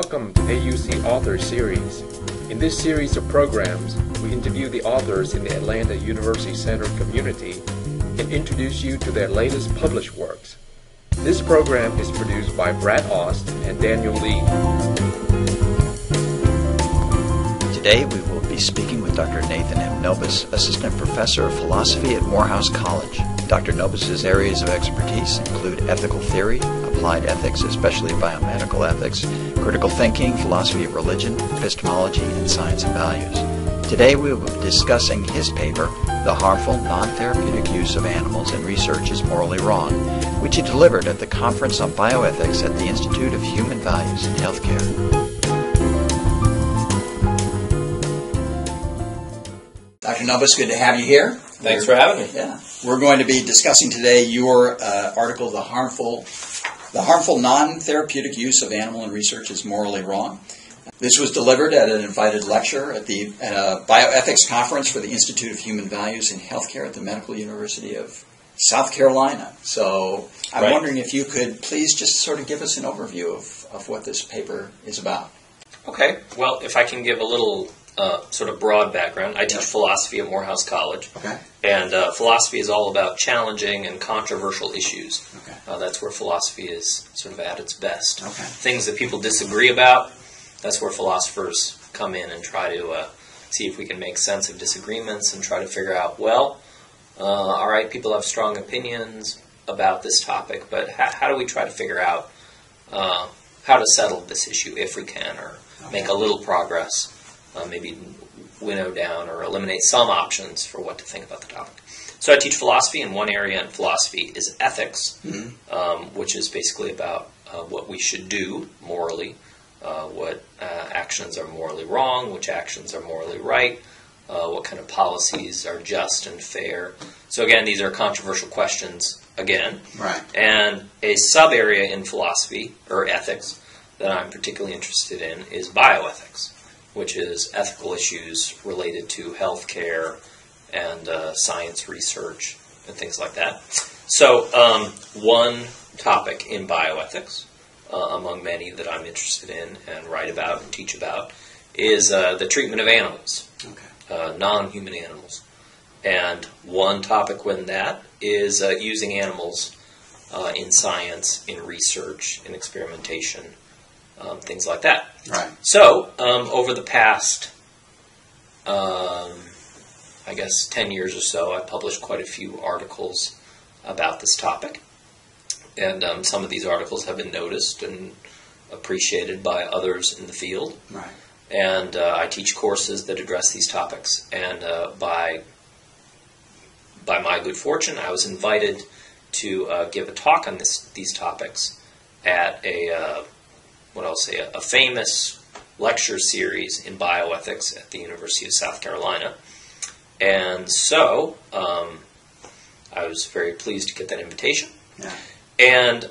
Welcome to AUC Author Series. In this series of programs, we interview the authors in the Atlanta University Center community and introduce you to their latest published works. This program is produced by Brad Aust and Daniel Lee. Today we will be speaking with Dr. Nathan M. Nobis, Assistant Professor of Philosophy at Morehouse College. Dr. Nobis's areas of expertise include ethical theory, applied ethics, especially biomedical ethics, critical thinking, philosophy of religion, epistemology, and science and values. Today we will be discussing his paper, The Harmful Non-Therapeutic Use of Animals in Research is Morally Wrong, which he delivered at the Conference on Bioethics at the Institute of Human Values in Healthcare. Dr. Nobis, good to have you here. Thanks for having me. Yeah. We're going to be discussing today your article, The Harmful Non-Therapeutic Use of Animal in Research is Morally Wrong. This was delivered at an invited lecture at a bioethics conference for the Institute of Human Values in Healthcare at the Medical University of South Carolina. So I'm wondering if you could please just sort of give us an overview of what this paper is about. Okay. Well, if I can give a little sort of broad background. I teach philosophy at Morehouse College. Okay. And philosophy is all about challenging and controversial issues. Okay. That's where philosophy is sort of at its best. Okay. Things that people disagree about, that's where philosophers come in and try to see if we can make sense of disagreements and try to figure out, well, all right, people have strong opinions about this topic, but how do we try to figure out how to settle this issue if we can, or make a little progress? Maybe winnow down or eliminate some options for what to think about the topic. So I teach philosophy, and one area in philosophy is ethics, which is basically about what we should do morally, what actions are morally wrong, which actions are morally right, what kind of policies are just and fair. So again, these are controversial questions again. Right. And a sub-area in philosophy, or ethics, that I'm particularly interested in is bioethics, which is ethical issues related to healthcare and science research and things like that. So one topic in bioethics, among many that I'm interested in and write about and teach about, is the treatment of animals, non-human animals. And one topic within that is using animals in science, in research, in experimentation, things like that. Right. So, over the past, I guess, 10 years or so, I've published quite a few articles about this topic. And some of these articles have been noticed and appreciated by others in the field. Right. And I teach courses that address these topics. And by my good fortune, I was invited to give a talk on these topics at a famous lecture series in bioethics at the University of South Carolina. And so I was very pleased to get that invitation. Yeah. And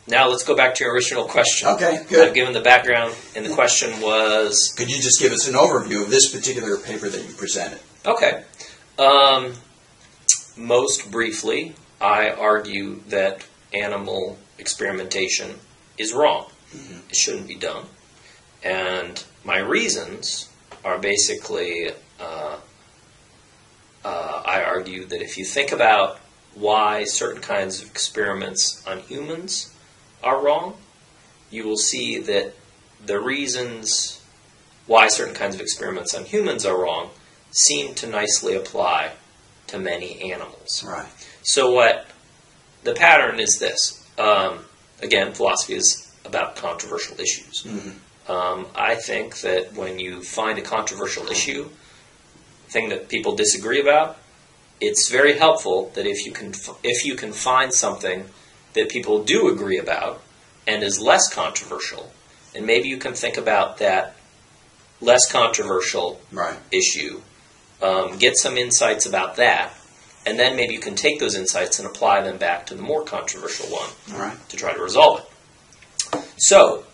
now let's go back to your original question. Okay, good. I've given the background, and the question was... Could you just give us an overview of this particular paper that you presented? Okay. Most briefly, I argue that animal experimentation is wrong. It shouldn't be done. And my reasons are basically, I argue that if you think about why certain kinds of experiments on humans are wrong, you will see that the reasons why certain kinds of experiments on humans are wrong seem to nicely apply to many animals. Right. So what the pattern is this. Again, philosophy is about controversial issues. I think that when you find a controversial issue, thing that people disagree about, it's very helpful that if you can find something that people do agree about and is less controversial, and maybe you can think about that less controversial issue, get some insights about that, and then maybe you can take those insights and apply them back to the more controversial one to try to resolve it. So,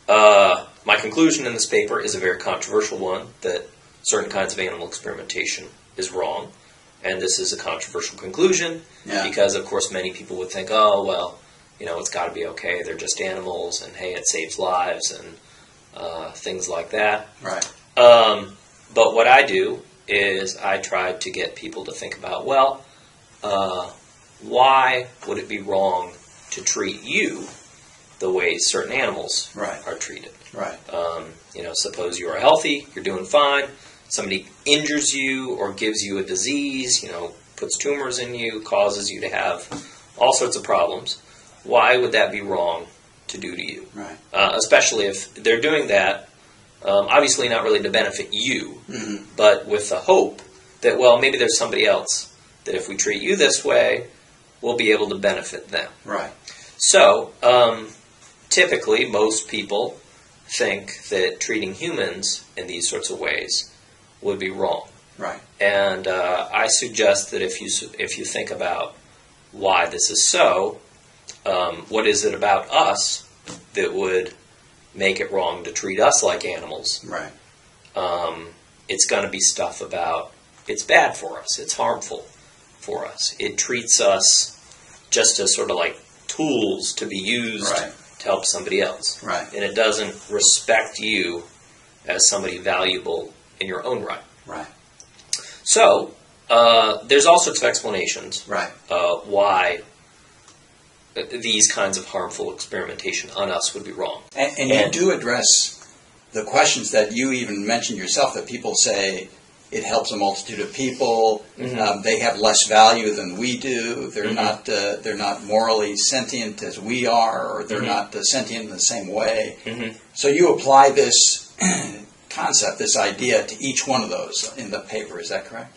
my conclusion in this paper is a very controversial one, that certain kinds of animal experimentation is wrong. And this is a controversial conclusion because, of course, many people would think, oh, well, it's got to be okay. They're just animals, and hey, it saves lives, and things like that. Right. But what I do is I try to get people to think about, well, why would it be wrong to treat you the way certain animals are treated? Right. Suppose you are healthy, you're doing fine, somebody injures you or gives you a disease, puts tumors in you, causes you to have all sorts of problems. Why would that be wrong to do to you? Right. Especially if they're doing that, obviously not really to benefit you, but with the hope that, well, maybe there's somebody else that if we treat you this way, we'll be able to benefit them. Right. So, typically, most people think that treating humans in these sorts of ways would be wrong. Right. And I suggest that if you think about why this is so, what is it about us that would make it wrong to treat us like animals? Right. It's going to be stuff about it's bad for us, it's harmful for us. It treats us just as sort of like tools to be used to help somebody else. Right. And it doesn't respect you as somebody valuable in your own right. Right. So, there's all sorts of explanations why these kinds of harmful experimentation on us would be wrong. And you do address the questions that you even mentioned yourself, that people say it helps a multitude of people, they have less value than we do, they're not morally sentient as we are, or they're not sentient in the same way. So you apply this concept, this idea, to each one of those in the paper, is that correct?